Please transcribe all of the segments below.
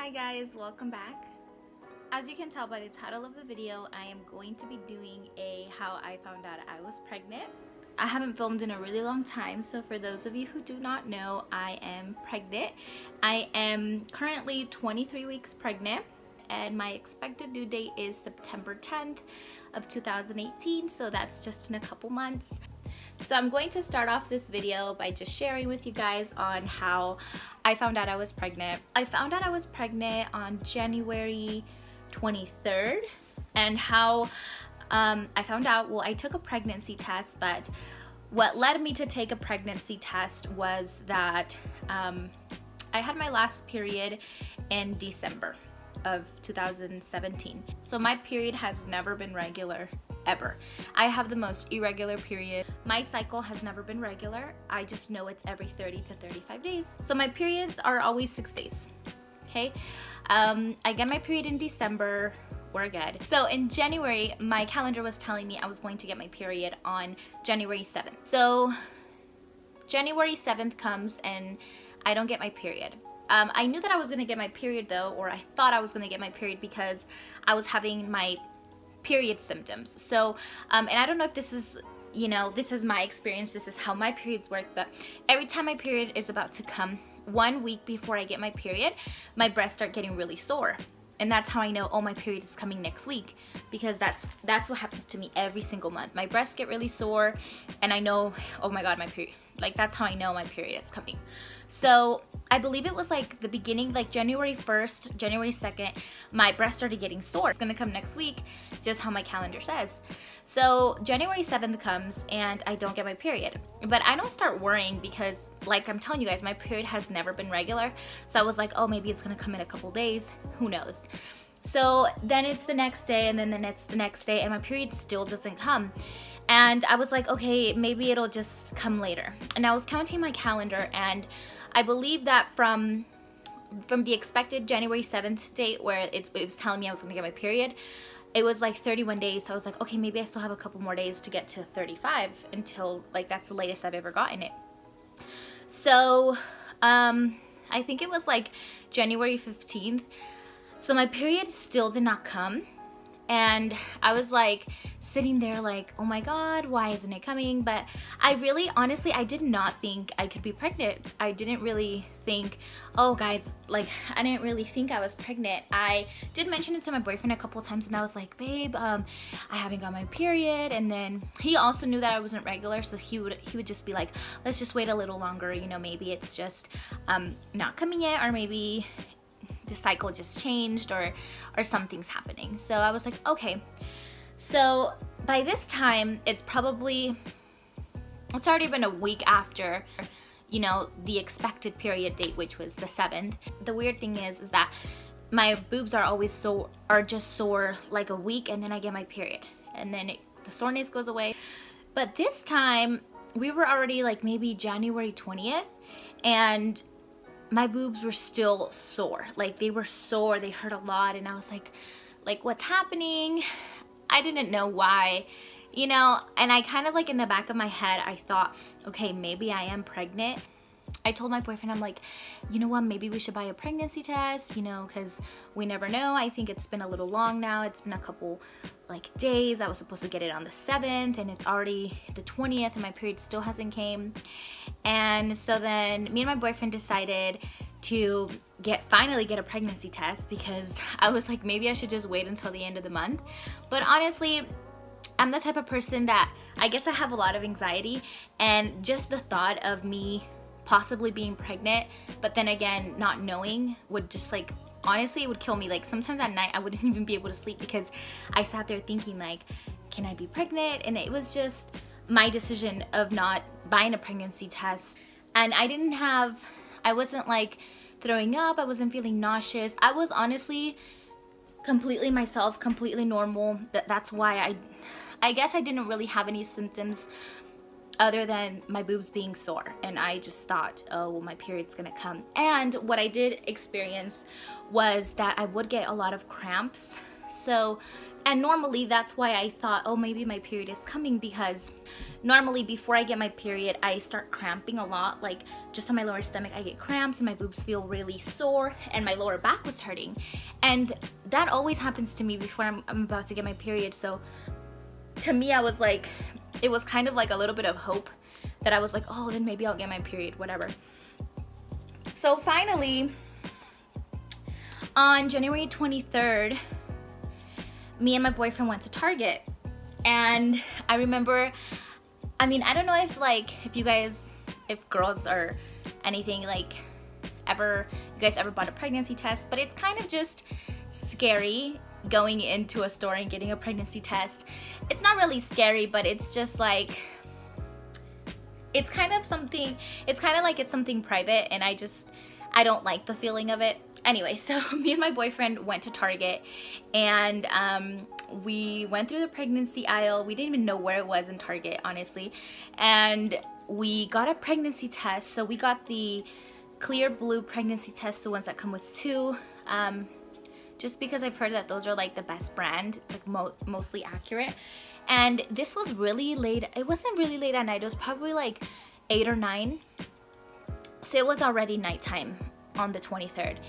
Hi guys, welcome back. As you can tell by the title of the video, I am going to be doing a how I found out I was pregnant. I haven't filmed in a really long time, so for those of you who do not know, I am pregnant. I am currently 23 weeks pregnant and my expected due date is September 10th of 2018, so that's just in a couple months. So I'm going to start off this video by just sharing with you guys on how I found out I was pregnant. I found out I was pregnant on January 23rd, and how I found out, well, I took a pregnancy test, but what led me to take a pregnancy test was that I had my last period in December of 2017. So my period has never been regular ever. I have the most irregular period. My cycle has never been regular. I just know it's every 30 to 35 days. So my periods are always 6 days, okay? I get my period in December, we're good. So in January, my calendar was telling me I was going to get my period on January 7th. So January 7th comes and I don't get my period. I knew that I was gonna get my period though, or I thought I was gonna get my period because I was having my period symptoms. So, and I don't know if this is, you know, this is my experience, this is how my periods work, but every time my period is about to come, 1 week before I get my period, my breasts start getting really sore. And that's how I know, oh, my period is coming next week, because that's what happens to me every single month. My breasts get really sore and I know, oh my God, my period, like that's how I know my period is coming. So I believe it was like the beginning, like January 1st, January 2nd, my breasts started getting sore. It's gonna come next week, just how my calendar says. So January 7th comes and I don't get my period. But I don't start worrying because, like I'm telling you guys, my period has never been regular. So I was like, oh, maybe it's gonna come in a couple days, who knows. So then it's the next day, and then it's the next day, and my period still doesn't come. And I was like, okay, maybe it'll just come later. And I was counting my calendar, and I believe that from the expected January 7th date where it was telling me I was gonna get my period, it was like 31 days. So I was like, okay, maybe I still have a couple more days to get to 35 until, like, that's the latest I've ever gotten it. So I think it was like January 15th. So my period still did not come. And I was like sitting there like, oh my God, why isn't it coming? But I really, honestly, I did not think I could be pregnant. I didn't really think, oh guys, like I didn't really think I was pregnant. I did mention it to my boyfriend a couple times and I was like, babe, I haven't got my period. And then he also knew that I wasn't regular. So he would just be like, let's just wait a little longer. You know, maybe it's just not coming yet, or maybe the cycle just changed, or something's happening. So I was like, okay. So by this time, it's already been a week after, you know, the expected period date, which was the 7th. The weird thing is that my boobs are always just sore like a week, and then I get my period, and then the soreness goes away. But this time we were already like maybe January 20th, and my boobs were still sore. Like they were sore, they hurt a lot, and I was like what's happening? I didn't know why, you know, and I kind of like in the back of my head, I thought, okay, maybe I am pregnant. I told my boyfriend, I'm like, you know what, maybe we should buy a pregnancy test, you know, because we never know. I think it's been a little long now. It's been a couple like days. I was supposed to get it on the 7th and it's already the 20th and my period still hasn't came. And so then me and my boyfriend decided to finally get a pregnancy test, because I was like, maybe I should just wait until the end of the month. But honestly, I'm the type of person that I guess I have a lot of anxiety, and just the thought of me possibly being pregnant, but then again not knowing, would just like, honestly, it would kill me. Like sometimes at night I wouldn't even be able to sleep because I sat there thinking like, can I be pregnant? And it was just my decision of not buying a pregnancy test. And I wasn't like throwing up, I wasn't feeling nauseous. I was honestly completely myself, completely normal. That's why I guess I didn't really have any symptoms other than my boobs being sore, and I just thought, oh, well, my period's gonna come. And what I did experience was that I would get a lot of cramps. So And normally that's why I thought, oh, maybe my period is coming, because normally before I get my period, I start cramping a lot. Like just on my lower stomach, I get cramps and my boobs feel really sore and my lower back was hurting. And that always happens to me before I'm about to get my period. So to me, I was like, it was kind of like a little bit of hope that I was like, oh, then maybe I'll get my period, whatever. So finally, on January 23rd, me and my boyfriend went to Target. And I remember, I mean, I don't know if you guys, if girls or anything, like you guys ever bought a pregnancy test, but it's kind of just scary going into a store and getting a pregnancy test. It's not really scary, but it's just like, it's kind of something, it's kind of like it's something private, and I don't like the feeling of it. Anyway, so me and my boyfriend went to Target, and we went through the pregnancy aisle. We didn't even know where it was in Target, honestly. And we got a pregnancy test. So we got the clear blue pregnancy test, the ones that come with two. Just because I've heard that those are like the best brand. It's like mostly accurate. And this was really late. It wasn't really late at night. It was probably like 8 or 9. So it was already nighttime on the 23rd.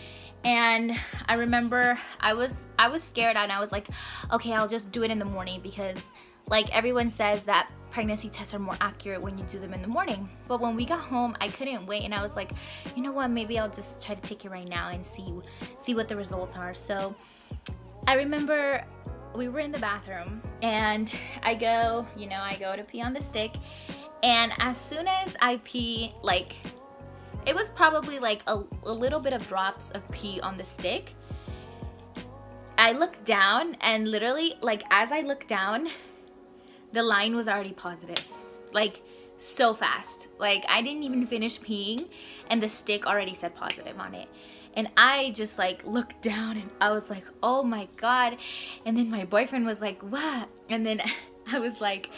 And I remember I was scared, and I was like, okay, I'll just do it in the morning, because like everyone says that pregnancy tests are more accurate when you do them in the morning. But when we got home, I couldn't wait, and I was like, you know what, maybe I'll just try to take it right now and see what the results are. So I remember we were in the bathroom, and I go to pee on the stick, and as soon as I pee, like, it was probably like a little bit of drops of pee on the stick. I looked down, and literally, like, as I looked down, the line was already positive. Like, so fast. Like, I didn't even finish peeing, and the stick already said positive on it. And I just like looked down, and I was like, oh my God. And then my boyfriend was like, what? And then I was like,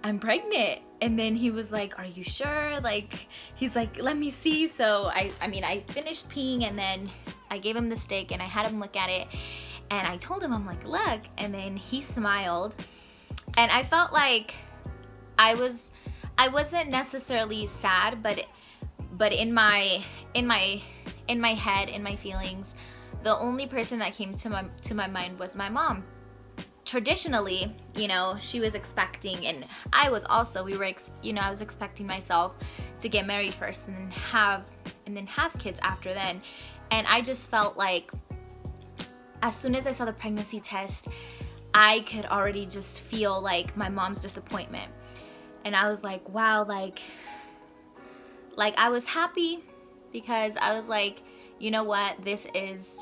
I'm pregnant. And then he was like, are you sure? Like, he's like, let me see. So I mean, I finished peeing, and then I gave him the stick, and I had him look at it, and I told him, I'm like, look. And then he smiled, and I felt like I wasn't necessarily sad, but in my head, in my feelings, the only person that came to my mind was my mom. Traditionally, you know, she was expecting, and I was also, I was expecting myself to get married first and then have kids after then. And I just felt like as soon as I saw the pregnancy test, I could already just feel like my mom's disappointment. And I was like, wow, like I was happy, because I was like, you know what, this is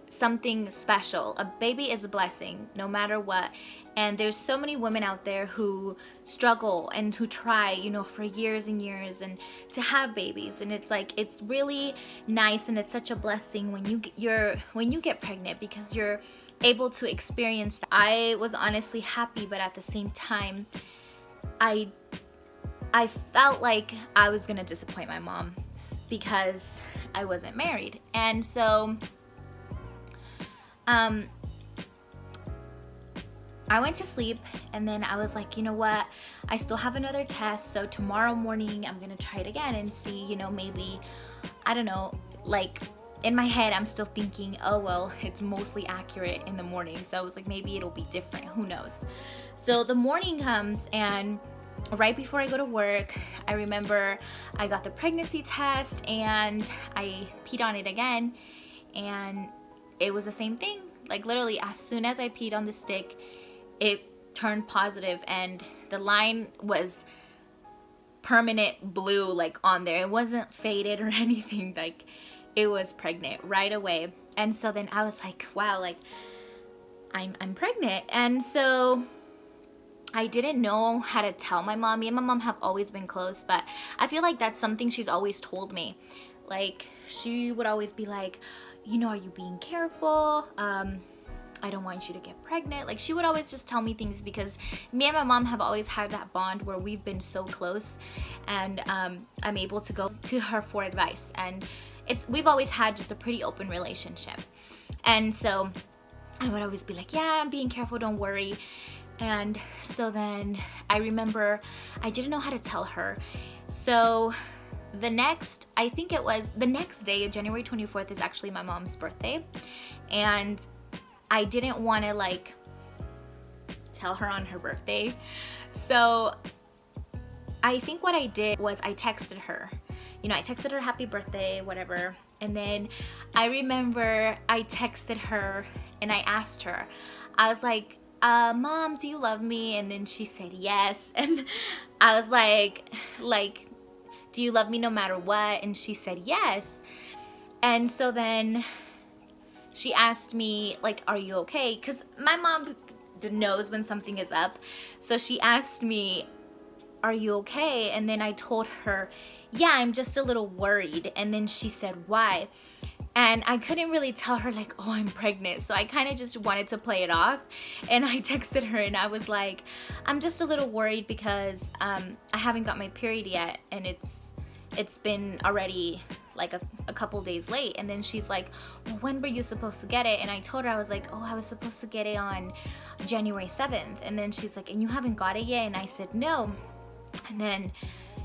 something special. A baby is a blessing no matter what. And there's so many women out there who struggle and who try, you know, for years and years and to have babies. And it's like, it's really nice, and it's such a blessing when you get pregnant, because you're able to experience that. I was honestly happy, but at the same time, I felt like I was gonna disappoint my mom because I wasn't married. And so I went to sleep, and then I was like, you know what, I still have another test, so tomorrow morning I'm gonna try it again and see, you know, maybe, I don't know, like in my head I'm still thinking, oh well, it's mostly accurate in the morning, so I was like, maybe it'll be different, who knows. So the morning comes, and right before I go to work, I remember I got the pregnancy test, and I peed on it again, and it was the same thing. Like, literally, as soon as I peed on the stick, it turned positive, and the line was permanent blue, like, on there. It wasn't faded or anything. Like, it was pregnant right away. And so then I was like, wow, like, I'm pregnant. And so I didn't know how to tell my mom. Me and my mom have always been close, but I feel like that's something she's always told me. Like, she would always be like, you know, are you being careful? I don't want you to get pregnant. Like, she would always just tell me things, because me and my mom have always had that bond where we've been so close, and I'm able to go to her for advice, and we've always had just a pretty open relationship. And so I would always be like, yeah, I'm being careful, don't worry. And so then I remember I didn't know how to tell her. So I think it was the next day, January 24th is actually my mom's birthday. And I didn't want to like tell her on her birthday. So I think what I did was I texted her. You know, I texted her happy birthday, whatever. And then I remember I texted her and I asked her, I was like, Mom, do you love me? And then she said yes. And I was like, do you love me no matter what? And she said yes. And so then she asked me, like, are you okay? Because my mom knows when something is up. So she asked me, are you okay? And then I told her, yeah, I'm just a little worried. And then she said, why? And I couldn't really tell her like, oh, I'm pregnant. So I kind of just wanted to play it off. And I texted her and I was like, I'm just a little worried because I haven't got my period yet. And it's been already like a couple days late. And then she's like, well, when were you supposed to get it? And I told her, I was like, oh, I was supposed to get it on January 7th. And then she's like, and you haven't got it yet? And I said, no. And then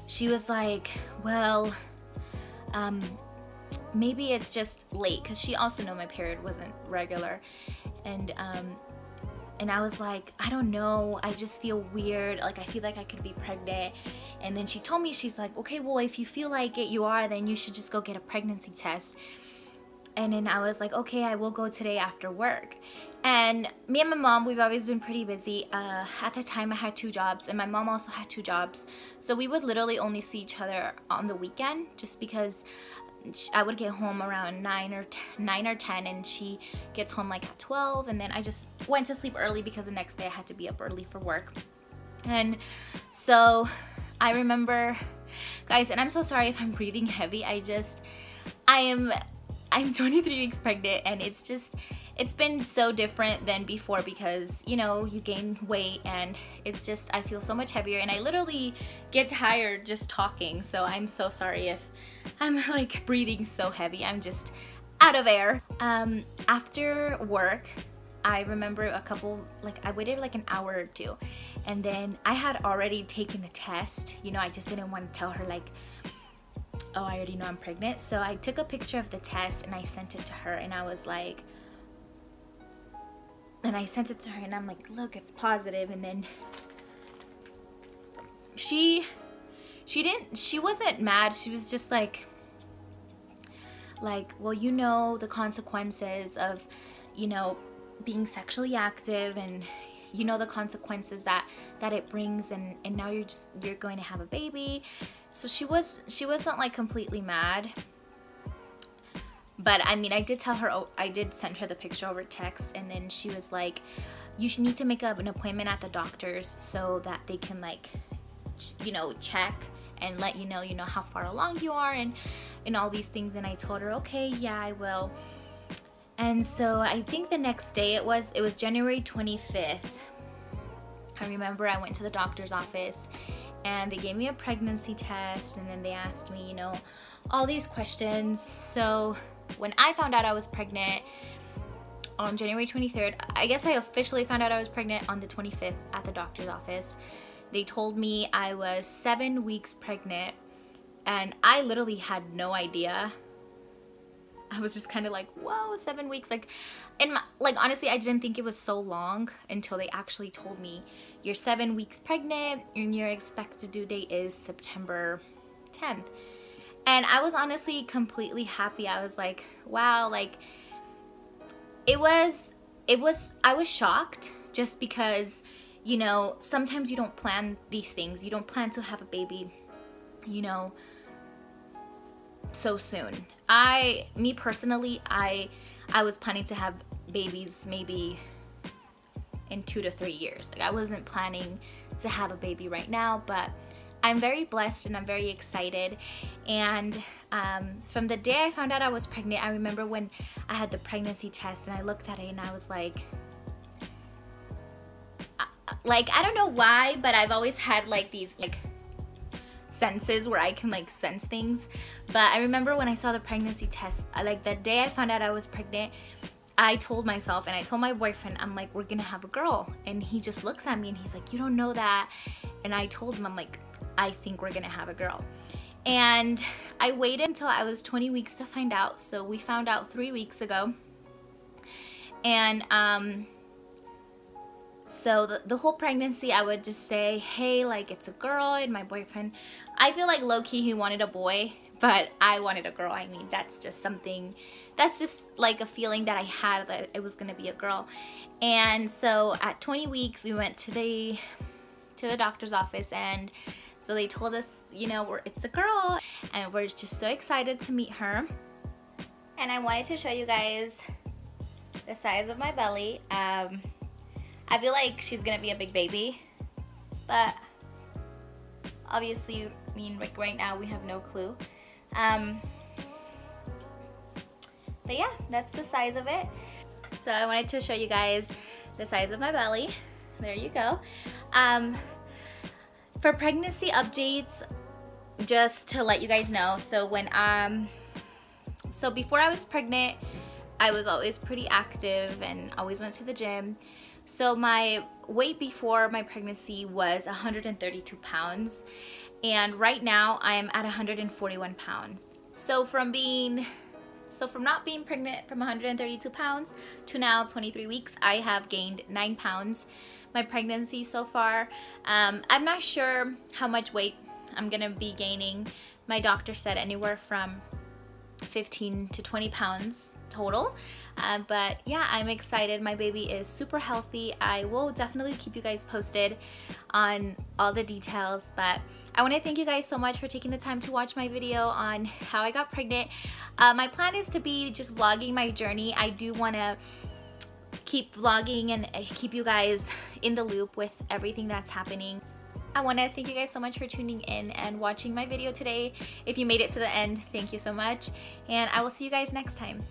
she was like, well, maybe it's just late, because she also knew my period wasn't regular. And I was like, I don't know, I just feel weird, like I feel like I could be pregnant. And then she told me, she's like, okay, well, if you feel like it, you are, then you should just go get a pregnancy test. And then I was like, okay, I will go today after work. And me and my mom, we've always been pretty busy. At the time I had 2 jobs and my mom also had 2 jobs. So we would literally only see each other on the weekend, just because I would get home around 9 or 10 and she gets home like at 12. And then I just went to sleep early because the next day I had to be up early for work. And so I remember, guys, and I'm so sorry if I'm breathing heavy. I'm 23 weeks pregnant, and it's been so different than before because, you know, you gain weight and it's just, I feel so much heavier and I literally get tired just talking. So I'm so sorry if I'm like breathing so heavy. I'm just out of air. After work, I remember I waited like an hour or 2, and then I had already taken the test. You know, I just didn't want to tell her like, oh, I already know I'm pregnant. So I took a picture of the test and I sent it to her, and I was like, and I sent it to her and I'm like, look, it's positive. And then she wasn't mad. She was just like, well, you know the consequences of, you know, being sexually active, and you know the consequences that it brings, and now you're going to have a baby. So she wasn't like completely mad. But I mean, I did tell her, I did send her the picture over text, and then she was like, you should need to make up an appointment at the doctor's so that they can like, you know, check and let you know how far along you are and all these things. And I told her, okay, yeah, I will. And so I think the next day it was January 25th. I remember I went to the doctor's office and they gave me a pregnancy test, and then they asked me, you know, all these questions. So when I found out I was pregnant on January 23rd, I guess I officially found out I was pregnant on the 25th at the doctor's office. They told me I was 7 weeks pregnant, and I literally had no idea. I was just kind of like, whoa, 7 weeks. Like, honestly, I didn't think it was so long until they actually told me you're 7 weeks pregnant and your expected due date is September 10th. And I was honestly completely happy. I was like, wow, like I was shocked, just because, you know, sometimes you don't plan these things. You don't plan to have a baby, you know, so soon. Me personally, I was planning to have babies maybe in 2 to 3 years. Like, I wasn't planning to have a baby right now, but I'm very blessed and I'm very excited. And from the day I found out I was pregnant, I remember when I had the pregnancy test and I looked at it and I was like, I don't know why, but I've always had like these like senses where I can like sense things. But I remember when I saw the pregnancy test, like the day I found out I was pregnant, I told myself and I told my boyfriend, I'm like, we're gonna have a girl. And he just looks at me and he's like, you don't know that. And I told him, I'm like, I think we're gonna have a girl. And I waited until I was 20 weeks to find out. So we found out 3 weeks ago. And so the whole pregnancy, I would just say, hey, like, it's a girl. And my boyfriend, I feel like low-key he wanted a boy, but I wanted a girl. I mean, that's just something, that's just like a feeling that I had that it was gonna be a girl. And so at 20 weeks, we went to the doctor's office, and so they told us, you know, it's a girl, and we're just so excited to meet her. And I wanted to show you guys the size of my belly. I feel like she's gonna be a big baby, but obviously, I mean, like right now we have no clue. But yeah, that's the size of it. So I wanted to show you guys the size of my belly. There you go. For pregnancy updates, just to let you guys know, so when so before I was pregnant, I was always pretty active and always went to the gym. So my weight before my pregnancy was 132 pounds, and right now I am at 141 pounds. So from not being pregnant from 132 pounds to now 23 weeks, I have gained 9 pounds. My pregnancy so far, I'm not sure how much weight I'm gonna be gaining. My doctor said anywhere from 15 to 20 pounds total, but yeah, I'm excited. My baby is super healthy. I will definitely keep you guys posted on all the details, but I want to thank you guys so much for taking the time to watch my video on how I got pregnant. My plan is to be just vlogging my journey. I do want to keep vlogging and keep you guys in the loop with everything that's happening. I want to thank you guys so much for tuning in and watching my video today. If you made it to the end, thank you so much, and I will see you guys next time.